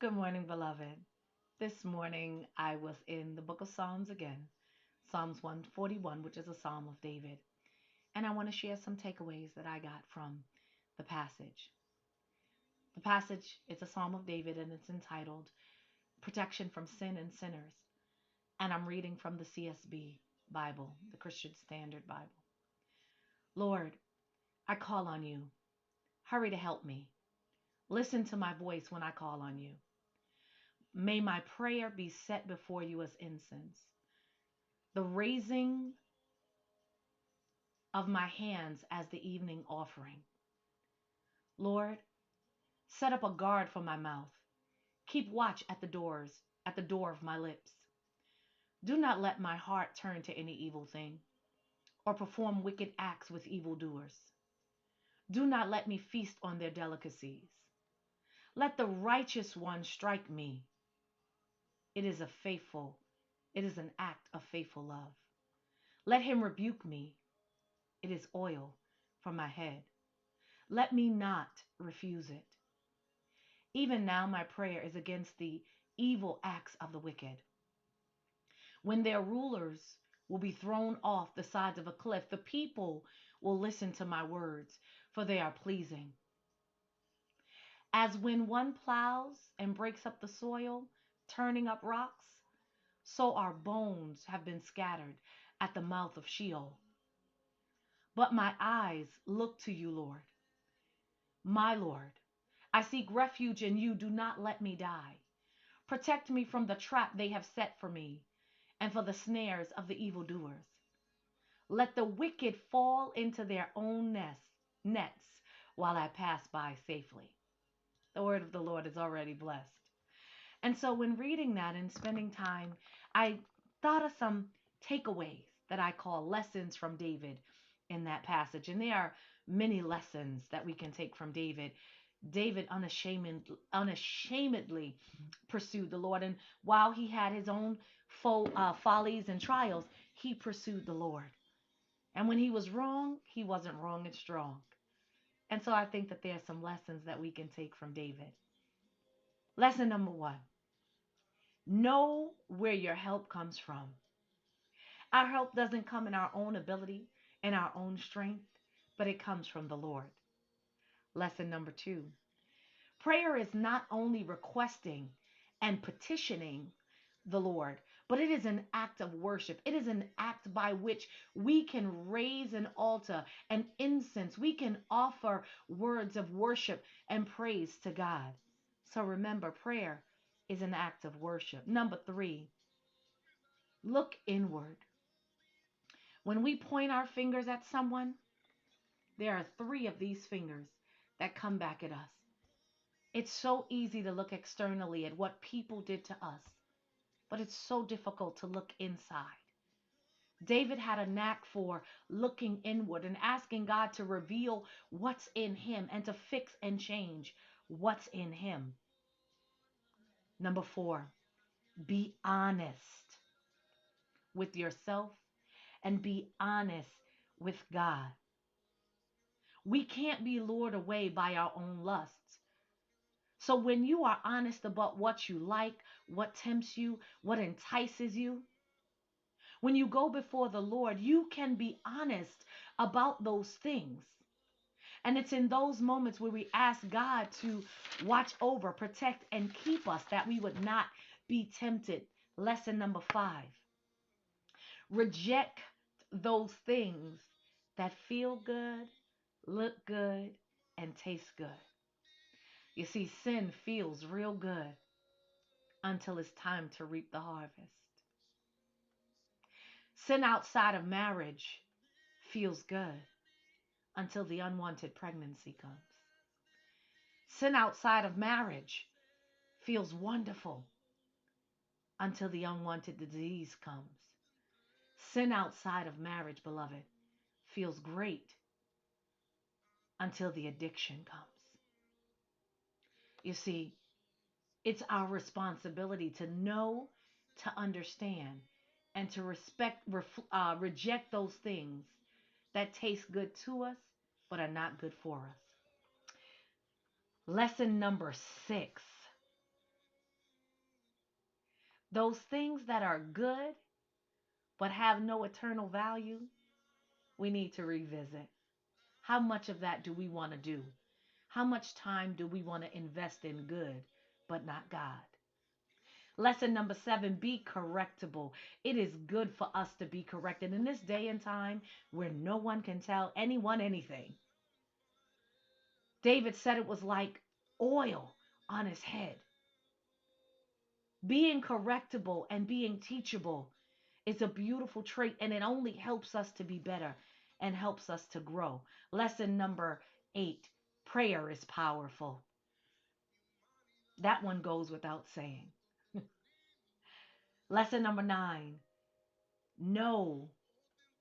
Good morning, beloved. This morning I was in the book of Psalms again, Psalms 141, which is a psalm of David. And I want to share some takeaways that I got from the passage. The passage is a psalm of David and it's entitled Protection from Sin and Sinners. And I'm reading from the CSB Bible, the Christian Standard Bible. Lord, I call on you. Hurry to help me. Listen to my voice when I call on you. May my prayer be set before you as incense, the raising of my hands as the evening offering. Lord, set up a guard for my mouth. Keep watch at the door of my lips. Do not let my heart turn to any evil thing or perform wicked acts with evildoers. Do not let me feast on their delicacies. Let the righteous one strike me. It is a faithful, it is an act of faithful love. Let him rebuke me. It is oil for my head. Let me not refuse it. Even now, my prayer is against the evil acts of the wicked. When their rulers will be thrown off the sides of a cliff, the people will listen to my words, for they are pleasing. As when one plows and breaks up the soil, turning up rocks, so our bones have been scattered at the mouth of Sheol. But my eyes look to you, Lord. My Lord, I seek refuge in you. Do not let me die. Protect me from the trap they have set for me and for the snares of the evildoers. Let the wicked fall into their own nets while I pass by safely. The word of the Lord is already blessed. And so, when reading that and spending time, I thought of some takeaways that I call lessons from David in that passage. And there are many lessons that we can take from David. David unashamedly pursued the Lord. And while he had his own follies and trials, he pursued the Lord. And when he was wrong, he wasn't wrong and strong. And so I think that there are some lessons that we can take from David. Lesson number one, know where your help comes from. Our help doesn't come in our own ability and our own strength, but it comes from the Lord. Lesson number two, prayer is not only requesting and petitioning the Lord, but it is an act of worship. It is an act by which we can raise an altar, an incense. We can offer words of worship and praise to God. So remember, prayer is an act of worship. Number three, look inward. When we point our fingers at someone, there are three of these fingers that come back at us. It's so easy to look externally at what people did to us, but it's so difficult to look inside. David had a knack for looking inward and asking God to reveal what's in him and to fix and change what's in him. Number four, be honest with yourself and be honest with God. We can't be lured away by our own lusts. So when you are honest about what you like, what tempts you, what entices you, when you go before the Lord, you can be honest about those things. And it's in those moments where we ask God to watch over, protect, and keep us that we would not be tempted. Lesson number five, reject those things that feel good, look good, and taste good. You see, sin feels real good until it's time to reap the harvest. Sin outside of marriage feels good until the unwanted pregnancy comes. Sin outside of marriage feels wonderful until the unwanted disease comes. Sin outside of marriage, beloved, feels great until the addiction comes. You see, it's our responsibility to know, to understand, and to reject those things that taste good to us but are not good for us. Lesson number six, Those things that are good but have no eternal value, we need to revisit. How much of that do we want to do? How much time do we want to invest in good but not God? Lesson number 7, be correctable. It is good for us to be corrected in this day and time where no one can tell anyone anything. David said it was like oil on his head. Being correctable and being teachable is a beautiful trait, and it only helps us to be better and helps us to grow. Lesson number 8, prayer is powerful. That one goes without saying. Lesson number 9, know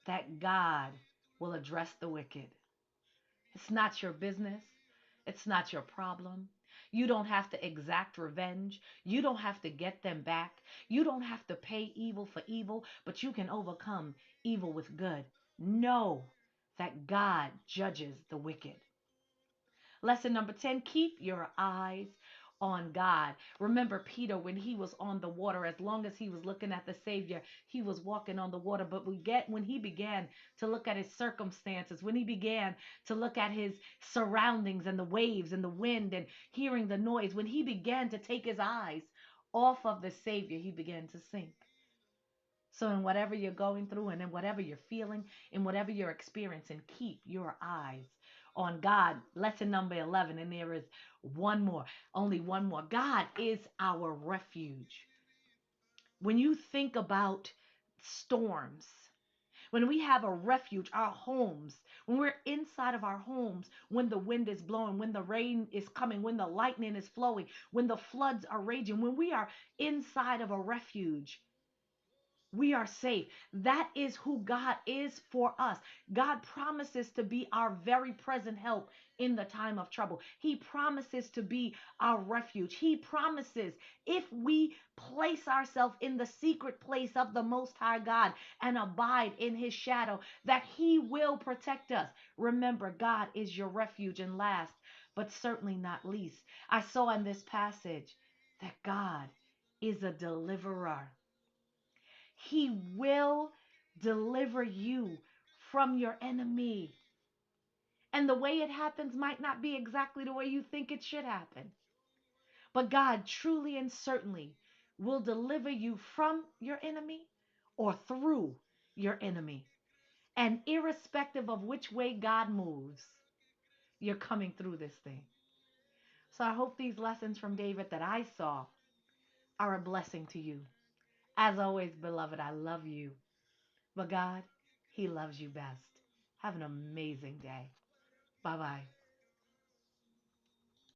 that God will address the wicked. It's not your business. It's not your problem. You don't have to exact revenge. You don't have to get them back. You don't have to pay evil for evil, but you can overcome evil with good. Know that God judges the wicked. Lesson number 10, keep your eyes on God. Remember Peter when he was on the water, as long as he was looking at the Savior, he was walking on the water. But we get when he began to look at his circumstances, when he began to look at his surroundings and the waves and the wind and hearing the noise, when he began to take his eyes off of the Savior, he began to sink. So, in whatever you're going through and in whatever you're feeling, in whatever you're experiencing, keep your eyes on God. Lesson number 11, and there is one more, only one more. God is our refuge. When you think about storms, when we have a refuge, our homes, when we're inside of our homes, when the wind is blowing, when the rain is coming, when the lightning is flowing, when the floods are raging, when we are inside of a refuge, we are safe. That is who God is for us. God promises to be our very present help in the time of trouble. He promises to be our refuge. He promises if we place ourselves in the secret place of the Most High God and abide in His shadow, that He will protect us. Remember, God is your refuge. And last, but certainly not least, I saw in this passage that God is a deliverer. He will deliver you from your enemy. And the way it happens might not be exactly the way you think it should happen. But God truly and certainly will deliver you from your enemy or through your enemy. And irrespective of which way God moves, you're coming through this thing. So I hope these lessons from David that I saw are a blessing to you. As always, beloved, I love you. But God, He loves you best. Have an amazing day. Bye bye.